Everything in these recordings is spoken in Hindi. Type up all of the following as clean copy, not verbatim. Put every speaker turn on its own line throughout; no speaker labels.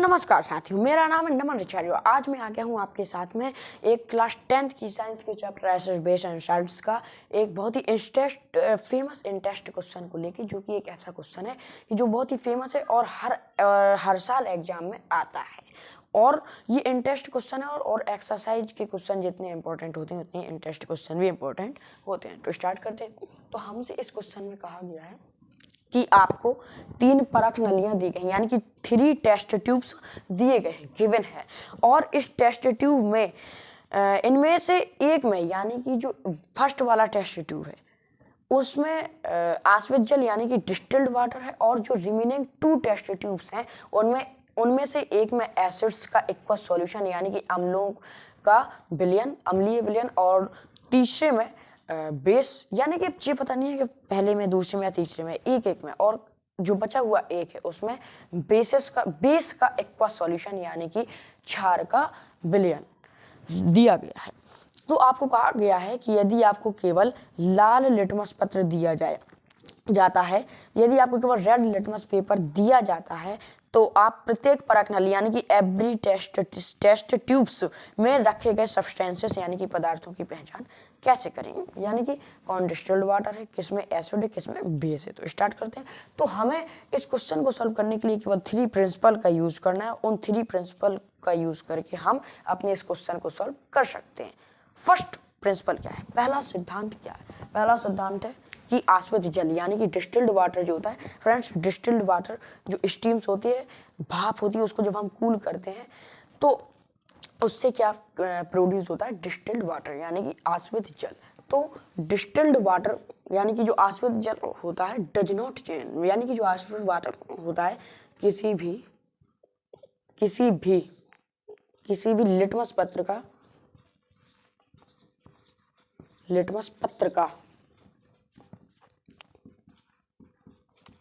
नमस्कार साथियों, मेरा नाम है नमन आचार्य। आज मैं आ गया हूँ आपके साथ में एक क्लास 10th की साइंस के चैप्टर एसेस बेस एंड रिजल्ट्स का एक बहुत ही फेमस इंटेस्ट क्वेश्चन को लेके, जो कि एक ऐसा क्वेश्चन है कि जो बहुत ही फेमस है और हर साल एग्जाम में आता है। और ये इंटेस्ट क्वेश्चन है और एक्सरसाइज के क्वेश्चन जितने इंपॉर्टेंट होते हैं उतने इंटेस्ट क्वेश्चन भी इंपॉर्टेंट होते हैं। तो स्टार्ट करते हैं। तो हमसे इस क्वेश्चन में कहा गया है कि आपको 3 परख नलियां दी गई, यानी कि 3 टेस्ट ट्यूब्स दिए गए हैं, गिवन है। और इस टेस्ट ट्यूब में इनमें से एक में, यानी कि जो फर्स्ट वाला टेस्ट ट्यूब है उसमें आश्वित जल यानी कि डिस्टिल्ड वाटर है, और जो रिमेनिंग 2 टेस्ट ट्यूब्स हैं उनमें से एक में एसिड्स का एक्वस सॉल्यूशन यानी कि अम्लों का विलयन, अम्लीय विलयन, और तीसरे में बेस, यानी कि ये पता नहीं है कि पहले में, दूसरे में या तीसरे में, एक में, और जो बचा हुआ एक है उसमें बेस का एक्वस सॉल्यूशन यानी कि क्षार का विलयन दिया गया है। तो आपको कहा गया है कि यदि आपको केवल लाल लिटमस पत्र दिया जाता है, यदि आपको केवल रेड लिटमस पेपर दिया जाता है, तो आप प्रत्येक परख नली यानी कि एवरी टेस्ट ट्यूब्स में रखे गए सब्सटेंसेस यानी कि पदार्थों की पहचान कैसे करेंगे, यानी कि कौन डिस्टिल्ड वाटर है, किसमें एसिड है, किसमें बेस है। तो स्टार्ट करते हैं। तो हमें इस क्वेश्चन को सॉल्व करने के लिए केवल 3 प्रिंसिपल का यूज करना है। उन 3 प्रिंसिपल का यूज करके हम अपने इस क्वेश्चन को सॉल्व कर सकते हैं। फर्स्ट प्रिंसिपल क्या है, पहला सिद्धांत क्या है? पहला सिद्धांत है कि आश्वित जल यानी कि डिस्टिल्ड वाटर जो होता है, फ्रेंड्स, डिस्टिल्ड वाटर जो स्टीम्स होती है, भाप होती है, उसको जब हम कूल करते हैं तो उससे क्या प्रोड्यूस होता है? डिस्टिल्ड वाटर यानी कि आश्वित जल। तो डिस्टिल्ड वाटर यानी कि जो आश्वित जल होता है डज नॉट चेंज, यानी कि जो आश्वित वाटर होता है किसी भी लिटमस पत्र का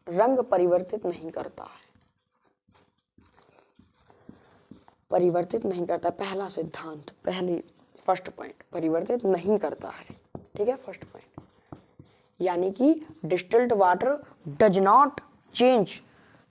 रंग परिवर्तित नहीं करता है, पहला सिद्धांत, फर्स्ट पॉइंट, परिवर्तित नहीं करता है। ठीक है, फर्स्ट पॉइंट, यानी कि distilled water does not change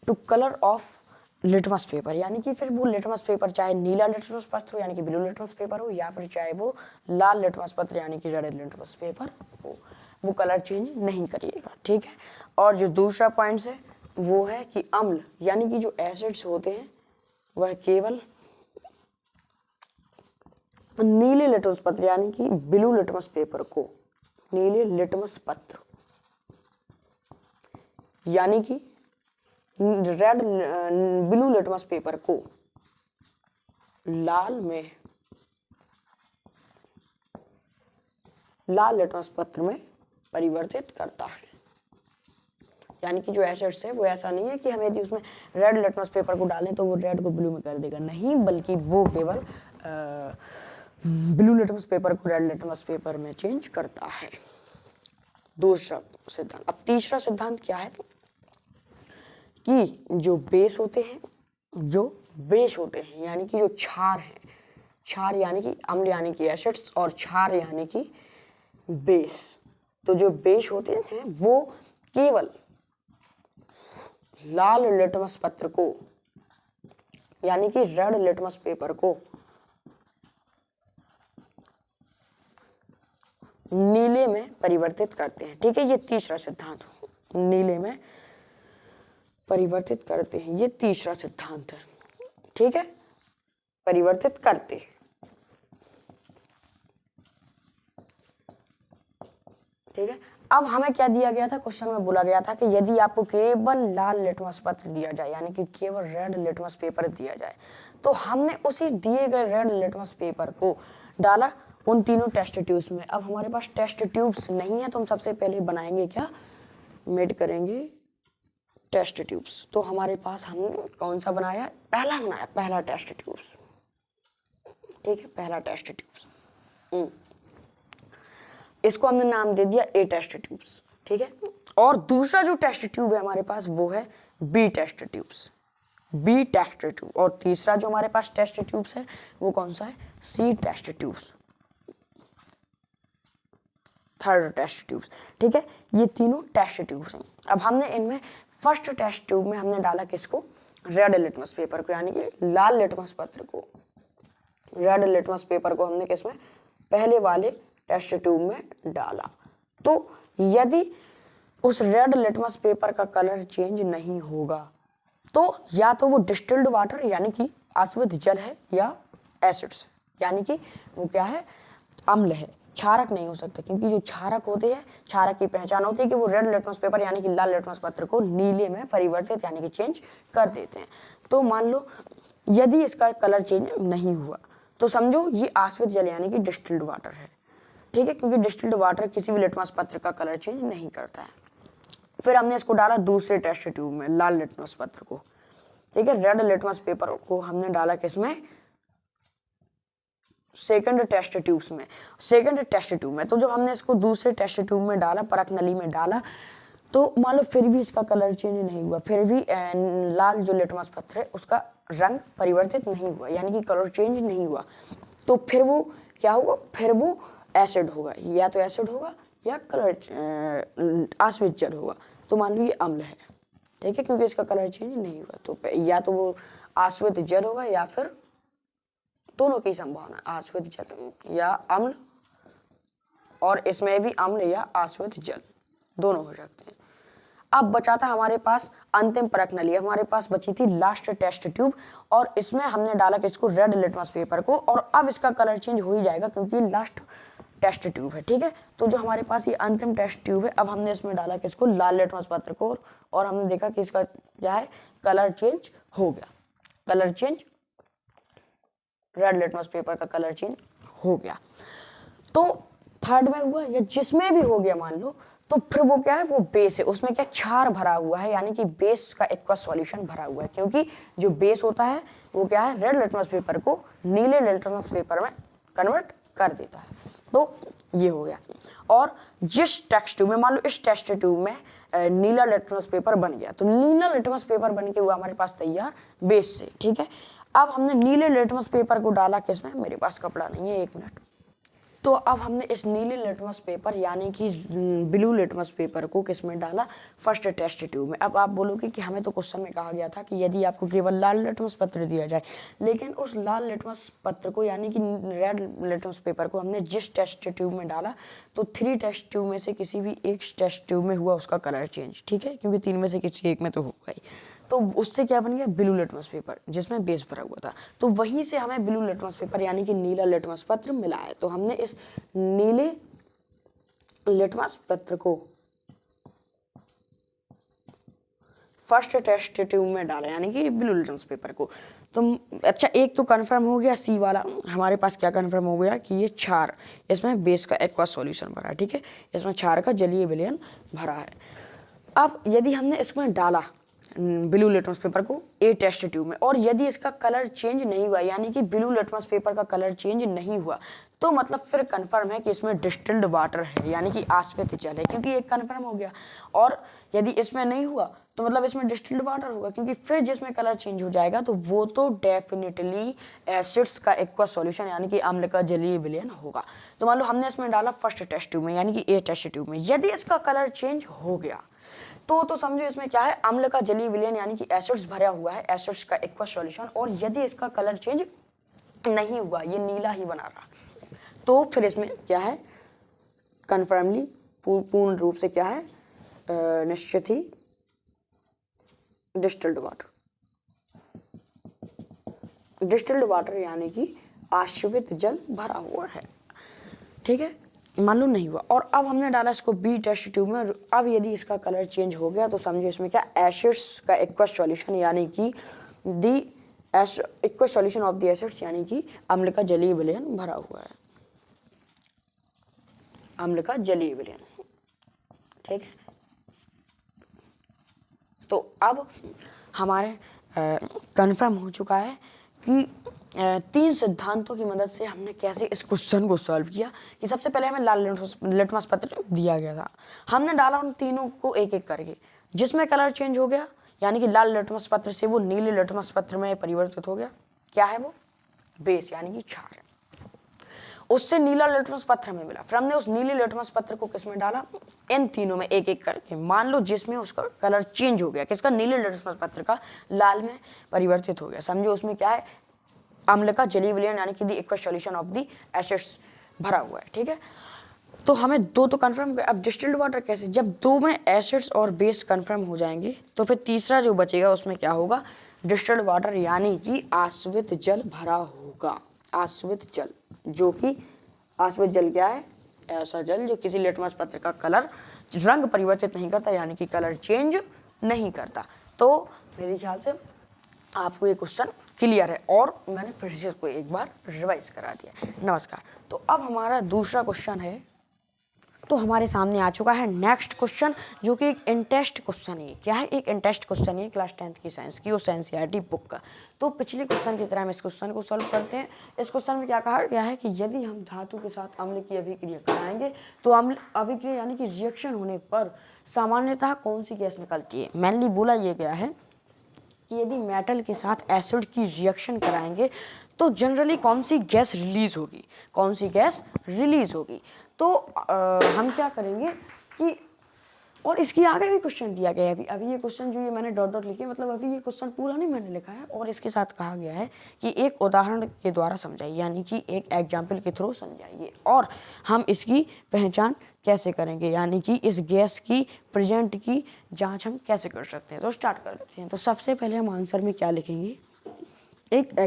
to colour of litmus paper, यानी कि फिर वो लिटमस पेपर चाहे नीला लिटमस पत्र हो यानी कि ब्लू लिटमस पेपर हो, या फिर चाहे वो लाल लिटमस पत्र यानी कि रेड लिटमस पेपर हो, वो कलर चेंज नहीं करिएगा। ठीक है। और जो दूसरा पॉइंट है वो है कि अम्ल यानी कि जो एसिड्स होते हैं वह केवल नीले लिटमस पत्र यानी कि ब्लू लिटमस पेपर को, नीले लिटमस पत्र यानी कि ब्लू लिटमस पेपर को लाल लिटमस पत्र में परिवर्तित करता है। यानी कि जो एसिड्स है वो ऐसा नहीं है कि हम यदि उसमें रेड लिटमस पेपर को डालें तो वो रेड को ब्लू में कर देगा, नहीं, बल्कि वो केवल ब्लू लिटमस पेपर को रेड लिटमस पेपर में चेंज करता है। दूसरा सिद्धांत। अब तीसरा सिद्धांत क्या है कि जो बेस होते हैं यानी कि जो क्षार है, क्षार यानी कि अम्ल यानी कि एसिड्स, और क्षार यानी कि बेस, तो जो बेस होते हैं वो केवल लाल लिटमस पत्र को यानी कि रेड लिटमस पेपर को नीले में परिवर्तित करते हैं। ठीक है, ये तीसरा सिद्धांत, नीले में परिवर्तित करते हैं, ये तीसरा सिद्धांत है। ठीक है, परिवर्तित करते हैं। ठीक है। अब हमें क्या दिया गया था, क्वेश्चन में बोला गया था कि यदि आपको केवल लाल लिटमस पत्र दिया जाए यानी कि केवल रेड लिटमस पेपर दिया जाए, तो हमने उसी दिए गए रेड लिटमस पेपर को डाला उन तीनों टेस्ट ट्यूब्स में। अब हमारे पास टेस्ट ट्यूब्स नहीं है तो हम सबसे पहले बनाएंगे क्या, मेड करेंगे टेस्ट ट्यूब्स। तो हमारे पास हमने कौन सा बनाया, पहला टेस्ट ट्यूब्स। ठीक है, पहला टेस्ट ट्यूब्स, इसको हमने नाम दे दिया ए टेस्ट ट्यूब्स। ठीक है। और दूसरा जो टेस्ट ट्यूब है हमारे पास वो है B test tubes, B test tube. और तीसरा जो हमारे पास टेस्ट ट्यूब्स है वो कौन सा है, see test tubes, third test tubes. ठीक है, ये तीनों टेस्ट ट्यूब्स हैं। अब हमने इनमें फर्स्ट टेस्ट ट्यूब में हमने डाला किसको, रेड लिटमस पेपर को, यानी कि लाल लिटमस पत्र को, रेड लिटमस पेपर को हमने किसमें, पहले वाले टेस्ट ट्यूब में डाला। तो यदि उस रेड लिटमस पेपर का कलर चेंज नहीं होगा तो या तो वो डिस्टिल्ड वाटर यानी कि आश्वित जल है, या एसिड्स यानी कि वो क्या है, अम्ल है, क्षारक नहीं हो सकता, क्योंकि जो क्षारक होते हैं, क्षारक की पहचान होती है कि वो रेड लिटमस पेपर यानी कि लाल लिटमस पत्र को नीले में परिवर्तित यानी कि चेंज कर देते हैं। तो मान लो यदि इसका कलर चेंज नहीं हुआ तो समझो ये आश्वित जल यानी कि डिस्टिल्ड वाटर है, ठीक है, क्योंकि डिस्टिल्ड वाटर किसी भी लिटमस पत्र का कलर चेंज नहीं करता है। फिर हमने इसको डाला दूसरे टेस्ट ट्यूब में, लाल लिटमस पत्र को, ठीक है, रेड लिटमस पेपर को हमने डाला किसमें, सेकंड टेस्ट ट्यूब्स में, सेकंड टेस्ट ट्यूब में। तो जब हमने इसको दूसरे टेस्ट ट्यूब में डाला, परख नली में डाला, तो मान लो फिर भी इसका कलर चेंज नहीं हुआ, फिर भी लाल जो लिटमस पत्र है उसका रंग परिवर्तित नहीं हुआ, यानी कि कलर चेंज नहीं हुआ, तो फिर वो क्या होगा, फिर वो एसिड होगा, या तो एसिड होगा या कलर आश्वित जल होगा। तो मान लो ये अम्ल है, ठीक है, क्योंकि इसका कलर चेंज नहीं हुआ, तो या तो वो आश्वित जल होगा या फिर दोनों की संभावना, आश्वित जल या अम्ल, और इसमें भी अम्ल या आश्वित जल दोनों हो सकते हैं। अब बचा था हमारे पास अंतिम परख नली, हमारे पास बची थी लास्ट टेस्ट ट्यूब, और इसमें हमने डाला किसको, रेड लिटमस पेपर को, और अब इसका कलर चेंज हो ही जाएगा क्योंकि लास्ट टेस्ट ट्यूब है, ठीक है। तो जो हमारे पास ये अंतिम टेस्ट ट्यूब है, अब हमने इसमें डाला किसको, लाल लिटमस पत्र को, और हमने देखा कि इसका क्या है, कलर चेंज हो गया, colour change, red litmus paper का कलर चेंज हो गया। तो थर्ड में हुआ या जिसमें भी हो गया मान लो, तो फिर वो क्या है, वो बेस है, उसमें क्या क्षार भरा हुआ है, यानी कि बेस का एक्वस सॉल्यूशन भरा हुआ है, क्योंकि जो बेस होता है वो क्या है, रेड लिटमस पेपर को नीले लिटमस पेपर में कन्वर्ट कर देता है। तो ये हो गया। और जिस टेस्ट ट्यूब में, मान लो इस टेस्ट ट्यूब में नीला लिटमस पेपर बन गया, तो नीला लिटमस पेपर बन के हुआ हमारे पास तैयार बेस से, ठीक है। अब हमने नीले लिटमस पेपर को डाला किसमें, मेरे पास कपड़ा नहीं है, एक मिनट। तो अब हमने इस नीले लिटमस पेपर यानी कि ब्लू लिटमस पेपर को किसमें डाला, फर्स्ट टेस्ट ट्यूब में। अब आप बोलोगे कि हमें तो क्वेश्चन में कहा गया था कि यदि आपको केवल लाल लिटमस पत्र दिया जाए, लेकिन उस लाल लिटमस पत्र को यानी कि रेड लिटमस पेपर को हमने जिस टेस्ट ट्यूब में डाला, तो 3 टेस्ट ट्यूब में से किसी भी एक टेस्ट ट्यूब में हुआ उसका कलर चेंज, ठीक है, क्योंकि 3 में से किसी एक में तो होगा ही। तो उससे क्या बन गया, ब्लू लिटमस पेपर, जिसमें बेस भरा हुआ था। तो वहीं से हमें ब्लू लिटमस पेपर यानी कि नीला लिटमस पत्र मिला है। तो हमने इस नीले लिटमस पत्र को फर्स्ट टेस्ट ट्यूब में डाला, यानी कि ब्लू लिटमस पेपर को। तो अच्छा, एक तो कन्फर्म हो गया, सी वाला हमारे पास क्या कन्फर्म हो गया कि ये क्षार, इसमें बेस का एक्वस सॉल्यूशन भरा है, ठीक है, इसमें क्षार का जलीय विलयन भरा है। अब यदि हमने इसमें डाला ब्लू लिटमस पेपर को ए टेस्ट ट्यूब में, और यदि इसका कलर चेंज नहीं हुआ, यानी कि ब्लू लिटमस पेपर का कलर चेंज नहीं हुआ, तो मतलब फिर कंफर्म है कि इसमें डिस्टिल्ड वाटर है, यानी कि आश्वित जल है, क्योंकि एक कंफर्म हो गया। और यदि इसमें नहीं हुआ तो मतलब इसमें डिस्टिल्ड वाटर होगा, क्योंकि फिर जिसमें कलर चेंज हो जाएगा तो वो तो डेफिनेटली एसिड्स का एक्वस सॉल्यूशन यानी कि अम्ल का जलीय विलयन होगा। तो मान लो हमने इसमें डाला फर्स्ट टेस्ट ट्यूब में, यानी कि ए टेस्ट ट्यूब में, यदि इसका कलर चेंज हो गया तो समझो इसमें क्या है, अम्ल का जलीय विलयन यानी कि एसिड्स भरा हुआ है, एसिड्स का एक्वस सॉल्यूशन। और यदि इसका कलर चेंज नहीं हुआ, ये नीला ही बना रहा, तो फिर इसमें क्या है, कन्फर्मली पूर्ण रूप से क्या है, निश्चित ही डिस्टिल्ड वाटर, डिस्टिल्ड वाटर यानी कि आश्वित जल भरा हुआ है, ठीक है। मान लो नहीं हुआ, और अब हमने डाला इसको बी टेस्ट ट्यूब में। अब यदि इसका कलर चेंज हो गया तो समझो इसमें क्या, एसिड्स का एक्वस सॉल्यूशन यानी कि the aqueous solution of the acids यानी कि अम्ल का जलीय विलयन भरा हुआ है, अम्ल का जलीय विलयन, ठीक है। तो अब हमारे कन्फर्म हो चुका है कि 3 सिद्धांतों की मदद से हमने कैसे इस क्वेश्चन को सॉल्व किया। कि सबसे पहले हमें लाल लिटमस पत्र दिया गया था, हमने डाला उन तीनों को एक एक करके, जिसमें कलर चेंज हो गया यानी कि लाल लिटमस पत्र से वो नीले लिटमस पत्र में परिवर्तित हो गया, क्या है वो, बेस यानी कि क्षार है। उससे नीला लिटमस पत्थर में मिला, फिर हमने उस नीले लिटमस पत्थर को किस में डाला, इन तीनों में एक एक करके। मान लो जिसमें उसका कलर चेंज हो गया, किसका, नीले लिटमस पत्थर का लाल में परिवर्तित हो गया, समझो उसमें क्या है, अम्ल का जलीय विलयन यानी कि the aqueous solution of the acids भरा हुआ है। ठीक है, तो हमें दो तो कंफर्म। अब डिस्टिल्ड वाटर कैसे, जब दो में एसिड्स और बेस कंफर्म हो जाएंगे तो फिर तीसरा जो बचेगा उसमें क्या होगा, डिस्टिल्ड वाटर यानी कि आश्रित जल भरा होगा। आश्रित जल, जो कि आश्रित जल क्या है, ऐसा जल जो किसी लिटमस पत्र का कलर रंग परिवर्तित नहीं करता, यानी कि कलर चेंज नहीं करता। तो मेरे ख्याल से आपको ये क्वेश्चन क्लियर है और मैंने फिर से इसको एक बार रिवाइज करा दिया। नमस्कार। तो अब हमारा दूसरा क्वेश्चन है, तो हमारे सामने आ चुका है नेक्स्ट क्वेश्चन, जो कि एक इंटेस्ट क्वेश्चन है। क्या है, एक इंटेस्ट क्वेश्चन है क्लास 10th की साइंस की, उस एनसीईआरटी बुक का। तो पिछले क्वेश्चन की तरह हम इस क्वेश्चन को सॉल्व करते हैं। इस क्वेश्चन में क्या कहा गया है कि यदि हम धातु के साथ अम्ल की अभिक्रिया कराएंगे तो अम्ल अभिक्रिया यानी कि रिएक्शन होने पर सामान्यतः कौन सी गैस निकलती है। मेनली बोला यह गया है कि यदि मेटल के साथ एसिड की रिएक्शन कराएंगे तो जनरली कौन सी गैस रिलीज होगी, कौन सी गैस रिलीज होगी। तो हम क्या करेंगे कि, और इसकी आगे भी क्वेश्चन दिया गया है। अभी ये क्वेश्चन जो ये मैंने डॉट डॉट लिखे, मतलब अभी ये क्वेश्चन पूरा नहीं मैंने लिखा है, और इसके साथ कहा गया है कि एक उदाहरण के द्वारा समझाइए, यानी कि एक एग्जाम्पल के थ्रू समझाइए, और हम इसकी पहचान कैसे करेंगे, यानी कि इस गैस की प्रेजेंट की जांच हम कैसे कर सकते हैं। तो स्टार्ट कर लेते हैं। तो सबसे पहले हम आंसर में क्या लिखेंगे, एक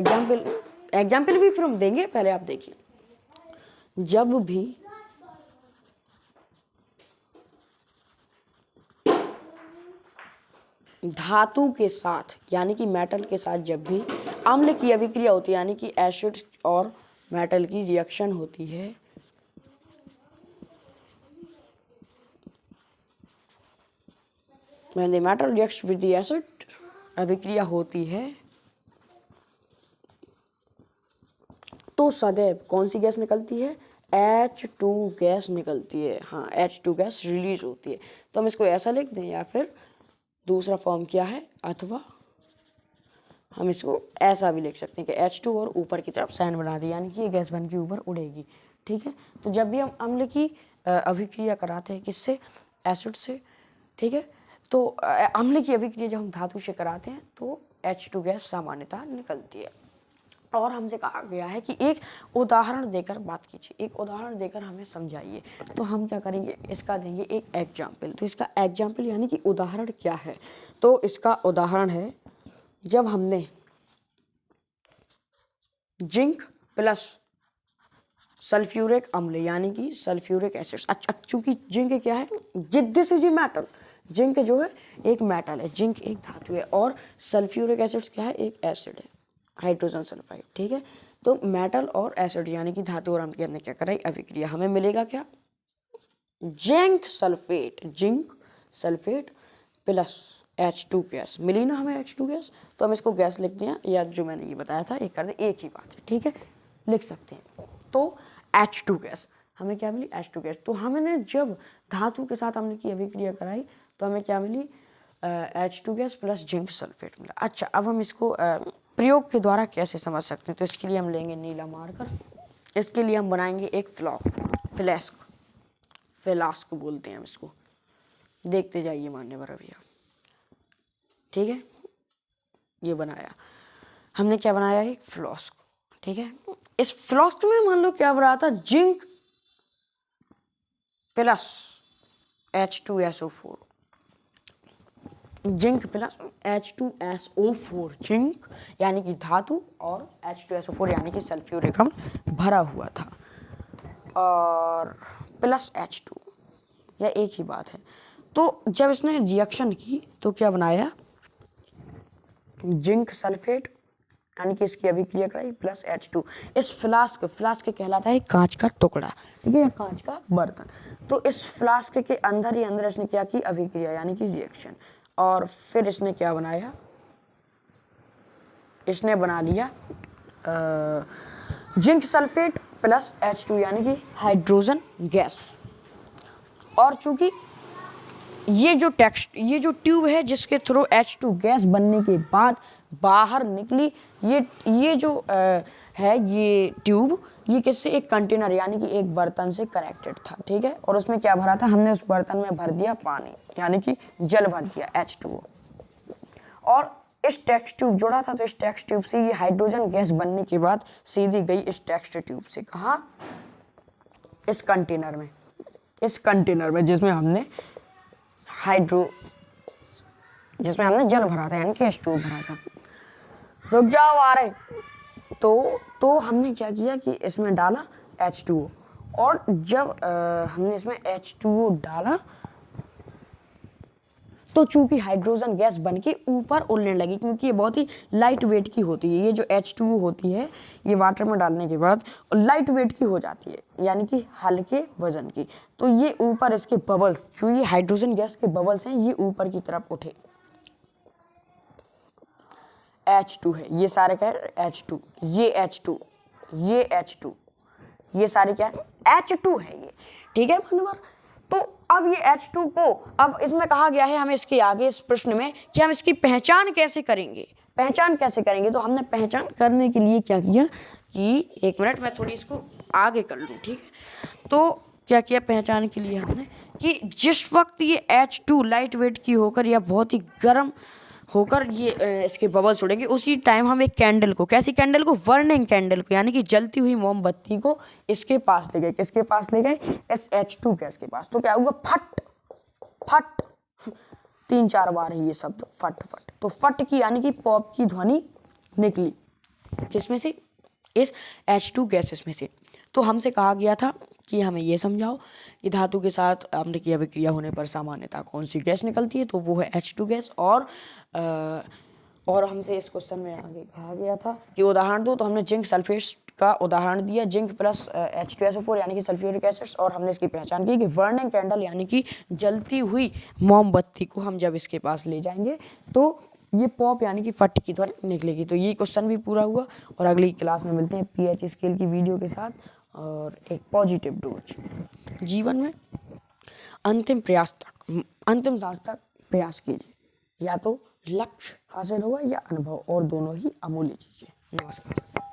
एग्जाम्पल भी फिर हम देंगे। पहले आप देखिए, जब भी धातु के साथ यानी कि मेटल के साथ जब भी अम्ल की अभिक्रिया होती है, यानी कि एसिड और मेटल की रिएक्शन होती है, when the metal reacts with the acid, अभिक्रिया होती है, तो सदैव कौन सी गैस निकलती है, H2 गैस निकलती है। हाँ, H2 गैस रिलीज होती है। तो हम इसको ऐसा लिख दें, या फिर दूसरा फॉर्म क्या है, अथवा हम इसको ऐसा भी लिख सकते हैं कि H2 और ऊपर की तरफ साइन बना दी, यानी कि ये गैस बन के ऊपर उड़ेगी। ठीक है, तो जब भी हम अम्ल की अभिक्रिया कराते हैं, किससे, एसिड से, ठीक है, तो अम्ल की अभिक्रिया जब हम धातु से कराते हैं तो H2 गैस सामान्यतः निकलती है। और हमसे कहा गया है कि एक उदाहरण देकर बात कीजिए, एक उदाहरण देकर हमें समझाइए। तो हम क्या करेंगे, इसका देंगे एक एग्जाम्पल। तो इसका एग्जाम्पल यानी कि उदाहरण क्या है, तो इसका उदाहरण है जब हमने जिंक प्लस सल्फ्यूरिक अम्ल यानी कि सल्फ्यूरिक एसिड, अच्छा चूंकि जिंक क्या है, जिद्द से जी मेटल, जिंक जो है एक मेटल है, जिंक एक धातु है, और सल्फ्यूरिक एसिड क्या है, एक एसिड है, हाइड्रोजन सल्फाइड। ठीक है, तो मेटल और एसिड यानी कि धातु और अम्ल की हमने क्या कराई, अभिक्रिया। हमें मिलेगा क्या, zinc sulphate plus H2 gas मिली ना हमें, H2 गैस। तो हम इसको गैस लिख दें, या जो मैंने ये बताया था एक कर दें, एक ही बात है। ठीक है, लिख सकते हैं। तो H2 गैस हमें क्या मिली, H2 गैस। तो हमने जब धातु के साथ अम्ल की अभिक्रिया कराई तो हमें क्या मिली, H2 gas plus zinc sulphate मिला। अच्छा, अब हम इसको प्रयोग के द्वारा कैसे समझ सकते हैं, तो इसके लिए हम लेंगे नीला मार्कर। इसके लिए हम बनाएंगे एक फ्लास्क बोलते हैं हम इसको, देखते जाइए मान्यवर अभी आप। ठीक है, ये बनाया हमने, क्या बनाया, एक फ्लास्क। ठीक है, इस फ्लास्क में मान लो क्या बना था, zinc plus H2SO4, zinc plus H2SO4, zinc यानी कि धातु और H2SO4 यानी कि सल्फ्यूरिक अम्ल भरा हुआ था, और प्लस H2, यह एक ही बात है। तो जब इसने रिएक्शन की तो क्या बनाया, जिंक सल्फेट यानी कि इसकी अभिक्रिया कराई प्लस H2। इस फ्लास्क कहलाता है कांच का टुकड़ा, ठीक है, कांच का बर्तन। तो इस फ्लास्क के अंदर ही अंदर इसने क्या की, अभिक्रिया यानी कि रिएक्शन, और फिर इसने क्या बनाया, इसने बना लिया जिंक सल्फेट प्लस H2 यानी कि हाइड्रोजन गैस। और चूंकि ये जो ट्यूब है जिसके थ्रू H2 गैस बनने के बाद बाहर निकली, ये जो है ये ट्यूब, ये किससे, एक कंटेनर यानी कि एक बर्तन से कनेक्टेड था, ठीक है। और उसमें क्या भरा था, हमने उस बर्तन में भर दिया पानी यानी कि जल भर दिया H2O। और इस टेस्ट ट्यूब जुड़ा था, तो इस टेस्ट ट्यूब से ये हाइड्रोजन गैस बनने के बाद सीधी गई इस टेस्ट ट्यूब से कहाँ, इस कंटेनर में जिसमें हमने जल भरा था यानी कि H2O भरा था। रुक जाओ आ रहे। तो हमने क्या किया कि इसमें डाला H2O, और जब हमने इसमें H2O डाला तो चूंकि हाइड्रोजन गैस बनके ऊपर उड़ने लगी, क्योंकि ये बहुत ही लाइट वेट की होती है। ये जो H2O होती है ये वाटर में डालने के बाद लाइट वेट की हो जाती है यानी कि हल्के वजन की। तो ये ऊपर इसके बबल्स, जो ये हाइड्रोजन गैस के बबल्स हैं, ये ऊपर की तरफ उठे। H2 है, ये सारे क्या है H2, ये H2, ये H2, ये सारे क्या है H2 है ये, ठीक है मनवर। तो अब ये H2 को, अब इसमें कहा गया है हमें इसके आगे इस प्रश्न में कि हम इसकी पहचान कैसे करेंगे, तो हमने पहचान करने के लिए क्या किया कि, एक मिनट मैं थोड़ी इसको आगे कर लूँ, ठीक है। तो क्या किया पहचान के लिए हमने कि जिस वक्त ये H2 लाइट वेट की होकर या बहुत ही गर्म होकर ये इसके बबल्स उड़ेंगे, उसी टाइम हम एक कैंडल को, कैसी कैंडल को, बर्निंग कैंडल को यानी कि जलती हुई मोमबत्ती को इसके पास ले गए। किसके पास ले गए, इस H2 गैस के पास। तो क्या हुआ, फट फट, 3-4 बार है ये शब्द, फट फट। तो फट की यानी कि पॉप की ध्वनि निकली, किसमें से, इस H2 गैसेस में से। तो हमसे कहा गया था कि हमें ये समझाओ कि धातु के साथ आम्लकीय अभिक्रिया होने पर सामान्यतः कौन सी गैस निकलती है, तो वो है H2 गैस। और हमसे इस क्वेश्चन में आगे कहा गया था कि उदाहरण दो, तो हमने जिंक सल्फेट का उदाहरण दिया, जिंक प्लस H2SO4 यानी कि सल्फ्यूरिक एसिड। और हमने इसकी पहचान की कि बर्निंग कैंडल यानी कि जलती हुई मोमबत्ती को हम जब इसके पास ले जाएंगे तो ये पॉप यानी कि फट की ध्वनि निकलेगी। तो ये क्वेश्चन भी पूरा हुआ, और अगली क्लास में मिलते हैं pH स्केल की वीडियो के साथ और एक पॉजिटिव डोज। जीवन में अंतिम सांस तक प्रयास कीजिए, या तो लक्ष्य हासिल होगा या अनुभव, और दोनों ही अमूल्य चीजें। नमस्कार।